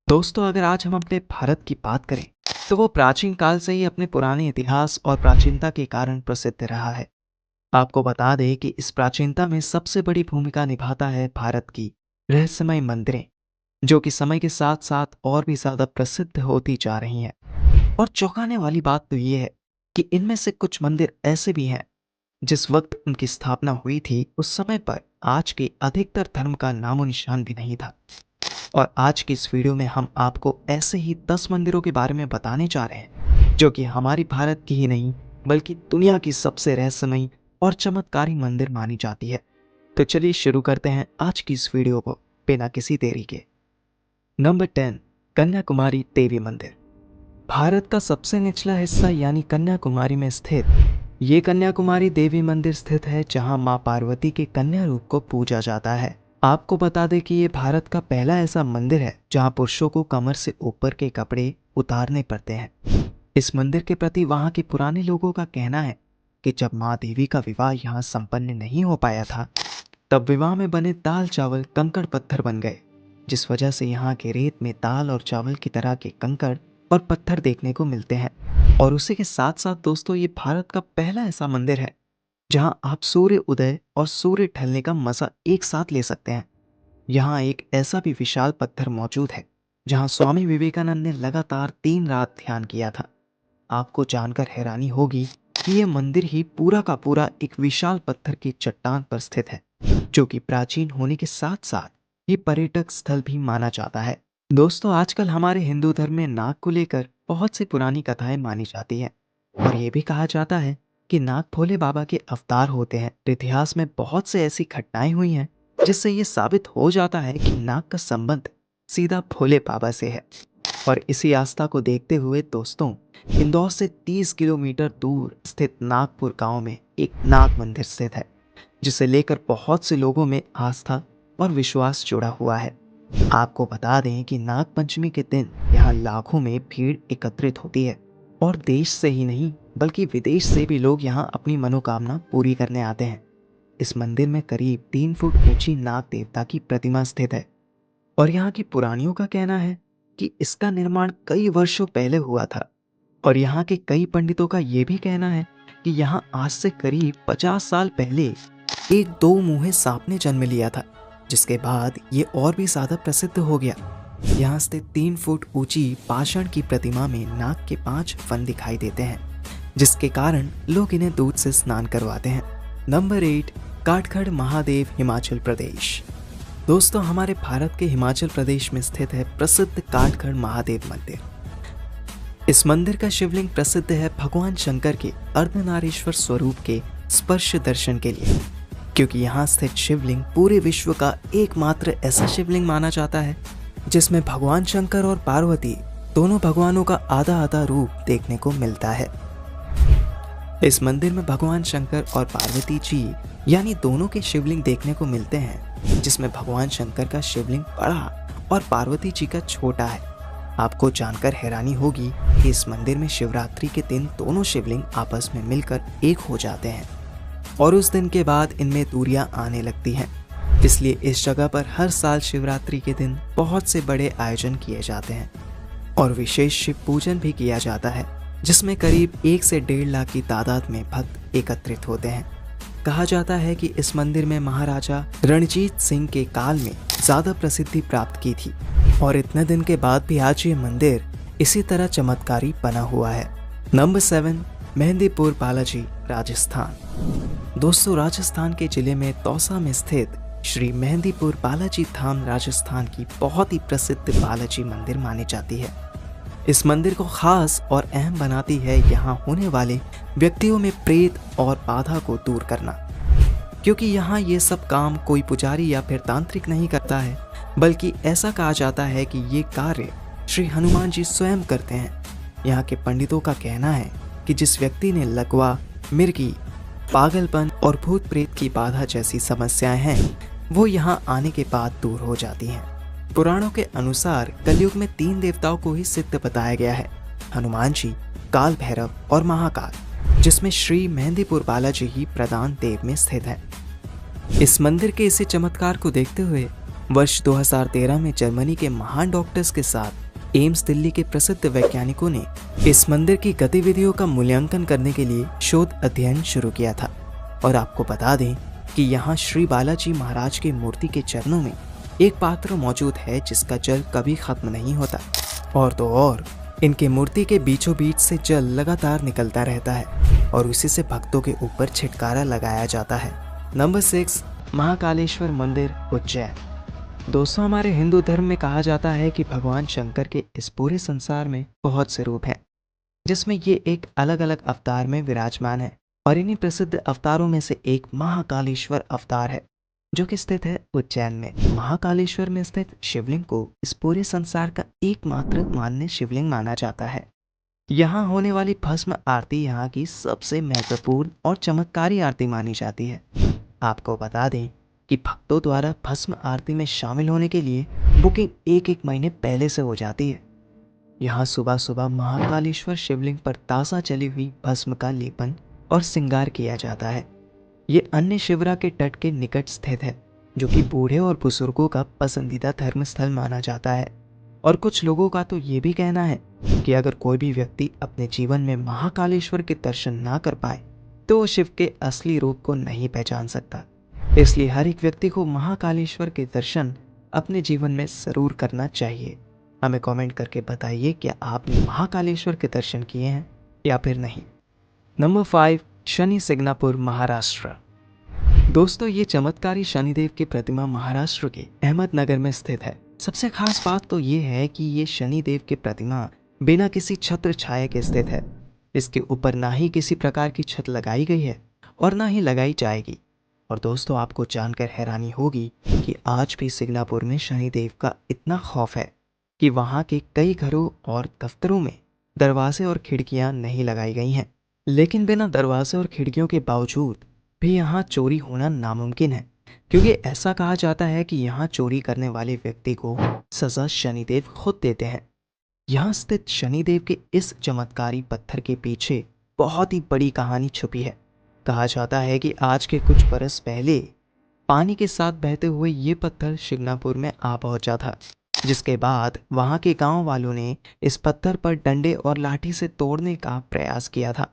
दोस्तों, अगर आज हम अपने भारत की बात करें तो वो प्राचीन काल से ही अपने पुराने इतिहास और प्राचीनता के कारण प्रसिद्ध रहा है। आपको बता दें कि इस प्राचीनता में सबसे बड़ी भूमिका निभाता है भारत की रहस्यमय मंदिरें, जो कि समय के साथ साथ और भी ज्यादा प्रसिद्ध होती जा रही हैं। और चौंकाने वाली बात तो ये है कि इनमें से कुछ मंदिर ऐसे भी हैं जिस वक्त उनकी स्थापना हुई थी उस समय पर आज के अधिकतर धर्म का नामो निशान भी नहीं था। और आज की इस वीडियो में हम आपको ऐसे ही 10 मंदिरों के बारे में बताने जा रहे हैं जो कि हमारी भारत की ही नहीं बल्कि दुनिया की सबसे रहस्यमयी और चमत्कारी मंदिर मानी जाती है। तो चलिए शुरू करते हैं आज की इस वीडियो को बिना किसी देरी के। नंबर 10, कन्याकुमारी देवी मंदिर। भारत का सबसे निचला हिस्सा यानी कन्याकुमारी में स्थित ये कन्याकुमारी देवी मंदिर स्थित है जहां मां पार्वती के कन्या रूप को पूजा जाता है। आपको बता दें कि ये भारत का पहला ऐसा मंदिर है जहां पुरुषों को कमर से ऊपर के कपड़े उतारने पड़ते हैं। इस मंदिर के प्रति वहां के पुराने लोगों का कहना है कि जब मां देवी का विवाह यहाँ संपन्न नहीं हो पाया था तब विवाह में बने दाल चावल कंकड़ पत्थर बन गए, जिस वजह से यहाँ के रेत में दाल और चावल की तरह के कंकड़ और पत्थर देखने को मिलते हैं। और उसी के साथ साथ दोस्तों, ये भारत का पहला ऐसा मंदिर है जहां आप सूर्य उदय और सूर्य ढलने का मजा एक साथ ले सकते हैं। यहाँ एक ऐसा भी विशाल पत्थर मौजूद है जहां स्वामी विवेकानंद ने लगातार 3 रात ध्यान किया था। आपको जानकर हैरानी होगी कि यह मंदिर ही पूरा का पूरा एक विशाल पत्थर की चट्टान पर स्थित है, जो कि प्राचीन होने के साथ साथ ये पर्यटक स्थल भी माना जाता है। दोस्तों, आजकल हमारे हिंदू धर्म में नाग को लेकर बहुत सी पुरानी कथाएं मानी जाती हैं और ये भी कहा जाता है कि नाग भोले बाबा के अवतार होते हैं। इतिहास में बहुत से ऐसी घटनाएं हुई हैं जिससे ये साबित हो जाता है कि नाग का संबंध सीधा भोले बाबा से है। और इसी आस्था को देखते हुए दोस्तों, इंदौर से 30 किलोमीटर दूर स्थित नागपुर गांव में एक नाग मंदिर स्थित है, जिसे लेकर बहुत से लोगों में आस्था और विश्वास जुड़ा हुआ है। आपको बता दें कि नाग पंचमी के दिन यहाँ लाखों में भीड़ एकत्रित होती है और देश से ही नहीं बल्कि विदेश से भी लोग यहाँ अपनी मनोकामना पूरी करने आते हैं। इस मंदिर में करीब 3 फुट ऊंची नाग देवता की प्रतिमा स्थित है और यहाँ की पुरानियों का कहना है कि इसका निर्माण कई वर्षों पहले हुआ था। और यहाँ के कई पंडितों का ये भी कहना है कि यहाँ आज से करीब 50 साल पहले एक 2 मुँहे सांप ने जन्म लिया था, जिसके बाद ये और भी ज्यादा प्रसिद्ध हो गया। यहाँ स्थित 3 फुट ऊंची पाषाण की प्रतिमा में नाग के 5 फन दिखाई देते हैं, जिसके कारण लोग इन्हें दूध से स्नान करवाते हैं। नंबर 8, काठगढ़ महादेव हिमाचल प्रदेश। दोस्तों, हमारे भारत के हिमाचल प्रदेश में स्थित है प्रसिद्ध काठगढ़ महादेव मंदिर। इस मंदिर का शिवलिंग प्रसिद्ध है भगवान शंकर के अर्धनारीश्वर स्वरूप के स्पर्श दर्शन के लिए, क्योंकि यहाँ स्थित शिवलिंग पूरे विश्व का एकमात्र ऐसा शिवलिंग माना जाता है जिसमें भगवान शंकर और पार्वती दोनों भगवानों का आधा आधा रूप देखने को मिलता है। इस मंदिर में भगवान शंकर और पार्वती जी यानी दोनों के शिवलिंग देखने को मिलते हैं, जिसमें भगवान शंकर का शिवलिंग बड़ा और पार्वती जी का छोटा है। आपको जानकर हैरानी होगी कि इस मंदिर में शिवरात्रि के दिन दोनों शिवलिंग आपस में मिलकर एक हो जाते हैं और उस दिन के बाद इनमें दूरियां आने लगती हैं। इसलिए इस जगह पर हर साल शिवरात्रि के दिन बहुत से बड़े आयोजन किए जाते हैं और विशेष शिव पूजन भी किया जाता है, जिसमें करीब 1 से 1.5 लाख की तादाद में भक्त एकत्रित होते हैं। कहा जाता है कि इस मंदिर में महाराजा रणजीत सिंह के काल में ज्यादा प्रसिद्धि प्राप्त की थी और इतने दिन के बाद भी आज ये मंदिर इसी तरह चमत्कारी बना हुआ है। नंबर 7, मेहंदीपुर बालाजी राजस्थान। दोस्तों, राजस्थान के जिले में तौसा में स्थित श्री मेहंदीपुर बालाजी धाम राजस्थान की बहुत ही प्रसिद्ध बालाजी मंदिर मानी जाती है। इस मंदिर को खास और अहम बनाती है यहाँ होने वाले व्यक्तियों में प्रेत और बाधा को दूर करना, क्योंकि यहाँ ये सब काम कोई पुजारी या फिर तांत्रिक नहीं करता है, बल्कि ऐसा कहा जाता है कि ये कार्य श्री हनुमान जी स्वयं करते हैं। यहाँ के पंडितों का कहना है कि जिस व्यक्ति ने लकवा, मिर्गी, पागलपन और भूत प्रेत की बाधा जैसी समस्याएं हैं, वो यहाँ आने के बाद दूर हो जाती हैं। पुराणों के अनुसार कलयुग में 3 देवताओं को ही सिद्ध बताया गया है, हनुमान जी, काल भैरव और महाकाल, जिसमें श्री मेहंदीपुर बालाजी ही प्रधान देव में स्थित है। इस मंदिर के इसी चमत्कार को देखते हुए वर्ष 2013 में जर्मनी के महान डॉक्टर्स के साथ एम्स दिल्ली के प्रसिद्ध वैज्ञानिकों ने इस मंदिर की गतिविधियों का मूल्यांकन करने के लिए शोध अध्ययन शुरू किया था। और आपको बता दें कि यहाँ श्री बालाजी महाराज की मूर्ति के चरणों में एक पात्र मौजूद है जिसका जल कभी खत्म नहीं होता। और तो और इनके मूर्ति के बीचों बीच से जल लगातार निकलता रहता है और उसी से भक्तों के ऊपर छिटकारा लगाया जाता है। नंबर 6, महाकालेश्वर मंदिर, उज्जैन। दोस्तों, हमारे हिंदू धर्म में कहा जाता है कि भगवान शंकर के इस पूरे संसार में बहुत से रूप हैं, जिसमें ये एक अलग अलग अवतार में विराजमान है। और इन्हीं प्रसिद्ध अवतारों में से एक महाकालेश्वर अवतार है, जो कि स्थित है उज्जैन में। महाकालेश्वर में स्थित शिवलिंग को इस पूरे संसार का एकमात्र मान्य शिवलिंग माना जाता है। यहाँ होने वाली भस्म आरती यहाँ की सबसे महत्वपूर्ण और चमत्कारी आरती मानी जाती है। आपको बता दें कि भक्तों द्वारा भस्म आरती में शामिल होने के लिए बुकिंग एक महीने पहले से हो जाती है। यहाँ सुबह सुबह महाकालेश्वर शिवलिंग पर ताज़ा चली हुई भस्म का लेपन और श्रृंगार किया जाता है। ये अन्य शिवरा के तट के निकट स्थित है, जो कि बूढ़े और बुजुर्गों का पसंदीदा धर्म स्थल माना जाता है। और कुछ लोगों का तो ये भी कहना है कि अगर कोई भी व्यक्ति अपने जीवन में महाकालेश्वर के दर्शन ना कर पाए तो वो शिव के असली रूप को नहीं पहचान सकता। इसलिए हर एक व्यक्ति को महाकालेश्वर के दर्शन अपने जीवन में जरूर करना चाहिए। हमें कमेंट करके बताइए क्या आपने महाकालेश्वर के दर्शन किए हैं या फिर नहीं। नंबर 5, शनि सिग्नापुर, महाराष्ट्र। दोस्तों, ये चमत्कारी शनिदेव की प्रतिमा महाराष्ट्र के अहमदनगर में स्थित है। सबसे खास बात तो ये है कि ये शनिदेव की प्रतिमा बिना किसी छत्र छाया के स्थित है। इसके ऊपर ना ही किसी प्रकार की छत लगाई गई है और ना ही लगाई जाएगी। और दोस्तों, आपको जानकर हैरानी होगी कि आज भी सिग्नापुर में शनिदेव का इतना खौफ है कि वहाँ के कई घरों और दफ्तरों में दरवाजे और खिड़कियाँ नहीं लगाई गई हैं। लेकिन बिना दरवाजे और खिड़कियों के बावजूद भी यहाँ चोरी होना नामुमकिन है, क्योंकि ऐसा कहा जाता है कि यहाँ चोरी करने वाले व्यक्ति को सजा शनिदेव खुद देते हैं। यहाँ स्थित शनिदेव के इस चमत्कारी पत्थर के पीछे बहुत ही बड़ी कहानी छुपी है। कहा जाता है कि आज के कुछ बरस पहले पानी के साथ बहते हुए ये पत्थर शिग्नापुर में आ पहुंचा था, जिसके बाद वहाँ के गांव वालों ने इस पत्थर पर डंडे और लाठी से तोड़ने का प्रयास किया था।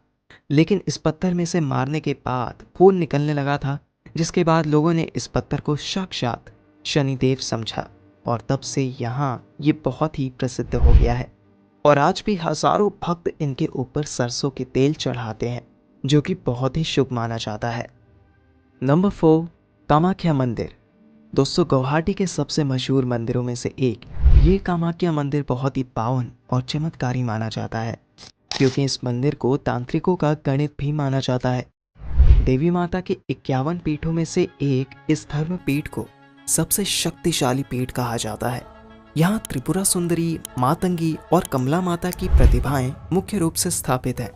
लेकिन इस पत्थर में से मारने के बाद खून निकलने लगा था, जिसके बाद लोगों ने इस पत्थर को साक्षात शनिदेव समझा और तब से यहाँ ये बहुत ही प्रसिद्ध हो गया है। और आज भी हजारों भक्त इनके ऊपर सरसों के तेल चढ़ाते हैं, जो कि बहुत ही शुभ माना जाता है। नंबर 4, कामाख्या मंदिर। दोस्तों, गुवाहाटी के सबसे मशहूर मंदिरों में से एक ये कामाख्या मंदिर बहुत ही पावन और चमत्कारी माना जाता है, क्योंकि इस मंदिर को तांत्रिकों का गणित भी माना जाता है। देवी माता के 51 पीठों में से एक इस धर्म पीठ को सबसे शक्तिशाली पीठ कहा जाता है। यहाँ त्रिपुरा सुंदरी, मातंगी और कमला माता की प्रतिभाएं मुख्य रूप से स्थापित है।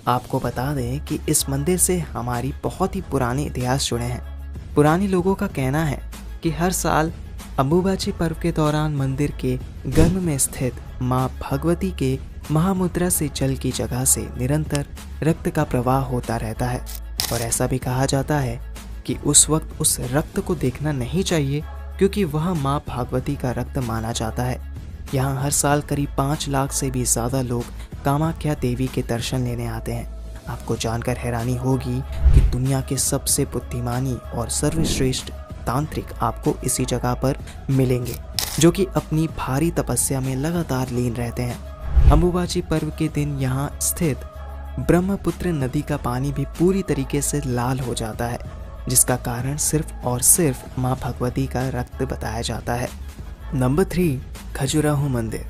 आपको बता दें कि इस मंदिर से हमारी बहुत ही पुराने इतिहास जुड़े हैं। पुराने लोगों का कहना है कि हर साल अंबुबाची पर्व के दौरान मंदिर के गर्भ में स्थित माँ भगवती के महामुद्रा से जल की जगह से निरंतर रक्त का प्रवाह होता रहता है। और ऐसा भी कहा जाता है कि उस वक्त उस रक्त को देखना नहीं चाहिए, क्योंकि वह माँ भागवती का रक्त माना जाता है। यहाँ हर साल करीब 5 लाख से भी ज़्यादा लोग कामाख्या देवी के दर्शन लेने आते हैं। आपको जानकर हैरानी होगी कि दुनिया के सबसे बुद्धिमानी और सर्वश्रेष्ठ तांत्रिक आपको इसी जगह पर मिलेंगे, जो कि अपनी भारी तपस्या में लगातार लीन रहते हैं। अंबुबाची पर्व के दिन यहाँ स्थित ब्रह्मपुत्र नदी का पानी भी पूरी तरीके से लाल हो जाता है, जिसका कारण सिर्फ और सिर्फ माँ भगवती का रक्त बताया जाता है। नंबर 3, खजुराहो मंदिर।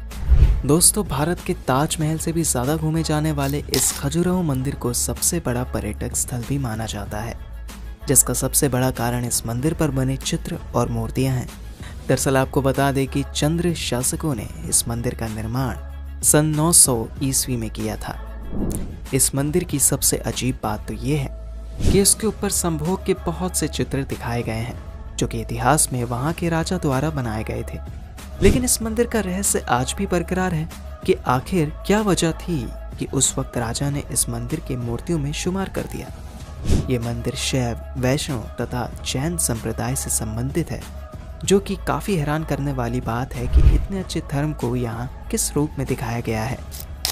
दोस्तों, भारत के ताजमहल से भी ज़्यादा घूमे जाने वाले इस खजुराहो मंदिर को सबसे बड़ा पर्यटक स्थल भी माना जाता है, जिसका सबसे बड़ा कारण इस मंदिर पर बने चित्र और मूर्तियां हैं। दरअसल आपको बता दें कि चंद्र शासकों ने इस मंदिर का निर्माण सन 900 ईस्वी में किया था। इस मंदिर की सबसे अजीब बात तो ये है कि इसके ऊपर संभोग के बहुत से चित्र दिखाए गए हैं, जो कि इतिहास में वहाँ के राजा द्वारा बनाए गए थे। लेकिन इस मंदिर का रहस्य आज भी बरकरार है कि आखिर क्या वजह थी कि उस वक्त राजा ने इस मंदिर के मूर्तियों में शुमार कर दिया। ये मंदिर शैव, वैष्णव तथा जैन संप्रदाय से संबंधित है जो कि काफ़ी हैरान करने वाली बात है कि इतने अच्छे धर्म को यहाँ किस रूप में दिखाया गया है।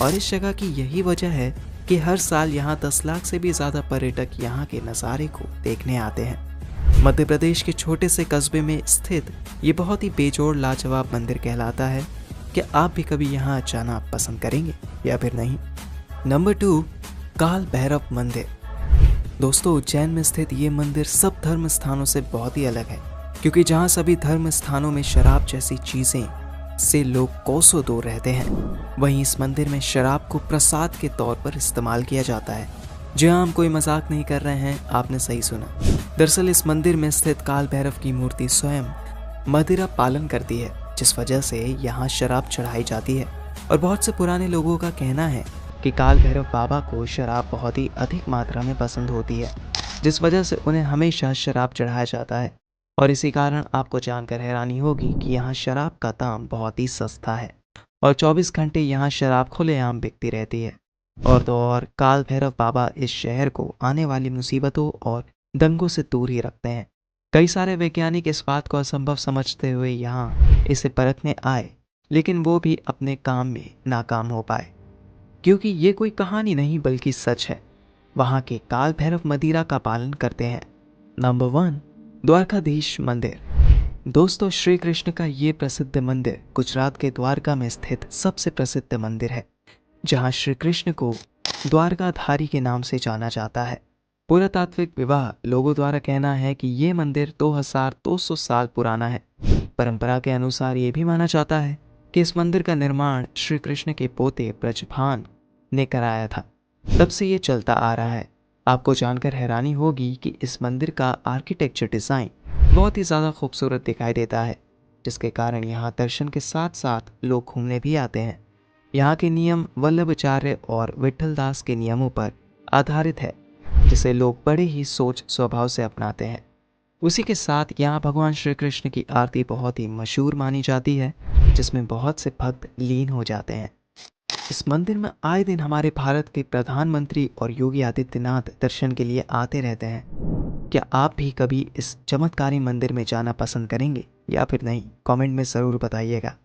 और इस जगह की यही वजह है कि हर साल यहाँ 10 लाख से भी ज़्यादा पर्यटक यहाँ के नज़ारे को देखने आते हैं। मध्य प्रदेश के छोटे से कस्बे में स्थित ये बहुत ही बेजोड़ लाजवाब मंदिर कहलाता है। क्या आप भी कभी यहाँ जाना पसंद करेंगे या फिर नहीं? नंबर 2, काल भैरव मंदिर। दोस्तों, उज्जैन में स्थित ये मंदिर सब धर्म स्थानों से बहुत ही अलग है, क्योंकि जहाँ सभी धर्म स्थानों में शराब जैसी चीज़ें से लोग कोसों दूर रहते हैं, वहीं इस मंदिर में शराब को प्रसाद के तौर पर इस्तेमाल किया जाता है। जी हाँ, हम कोई मजाक नहीं कर रहे हैं, आपने सही सुना। दरअसल इस मंदिर में स्थित काल भैरव की मूर्ति स्वयं मदिरा पालन करती है, जिस वजह से यहाँ शराब चढ़ाई जाती है। और बहुत से पुराने लोगों का कहना है कि काल भैरव बाबा को शराब बहुत ही अधिक मात्रा में पसंद होती है, जिस वजह से उन्हें हमेशा शराब चढ़ाया जाता है। और इसी कारण आपको जानकर हैरानी होगी कि यहाँ शराब का दाम बहुत ही सस्ता है और 24 घंटे यहाँ शराब खुलेआम बिकती रहती है। और तो और काल भैरव बाबा इस शहर को आने वाली मुसीबतों और दंगों से दूर ही रखते हैं। कई सारे वैज्ञानिक इस बात को असंभव समझते हुए यहाँ इसे परखने आए, लेकिन वो भी अपने काम में नाकाम हो पाए, क्योंकि ये कोई कहानी नहीं बल्कि सच है। वहाँ के काल भैरव मदिरा का पालन करते हैं। नंबर 1, द्वारकाधीश मंदिर। दोस्तों, श्री कृष्ण का ये प्रसिद्ध मंदिर गुजरात के द्वारका में स्थित सबसे प्रसिद्ध मंदिर है, जहाँ श्री कृष्ण को द्वारकाधारी के नाम से जाना जाता है। पुरातात्विक विवाह लोगों द्वारा कहना है कि ये मंदिर 2200 साल पुराना है। परंपरा के अनुसार ये भी माना जाता है कि इस मंदिर का निर्माण श्री कृष्ण के पोते ब्रजभान ने कराया था। तब से ये चलता आ रहा है। आपको जानकर हैरानी होगी कि इस मंदिर का आर्किटेक्चर डिज़ाइन बहुत ही ज़्यादा खूबसूरत दिखाई देता है, जिसके कारण यहाँ दर्शन के साथ साथ लोग घूमने भी आते हैं। यहाँ के नियम वल्लभाचार्य और विठलदास के नियमों पर आधारित है, जिसे लोग बड़े ही सोच स्वभाव से अपनाते हैं। उसी के साथ यहाँ भगवान श्री कृष्ण की आरती बहुत ही मशहूर मानी जाती है, जिसमें बहुत से भक्त लीन हो जाते हैं। इस मंदिर में आए दिन हमारे भारत के प्रधानमंत्री और योगी आदित्यनाथ दर्शन के लिए आते रहते हैं। क्या आप भी कभी इस चमत्कारी मंदिर में जाना पसंद करेंगे या फिर नहीं? कमेंट में ज़रूर बताइएगा।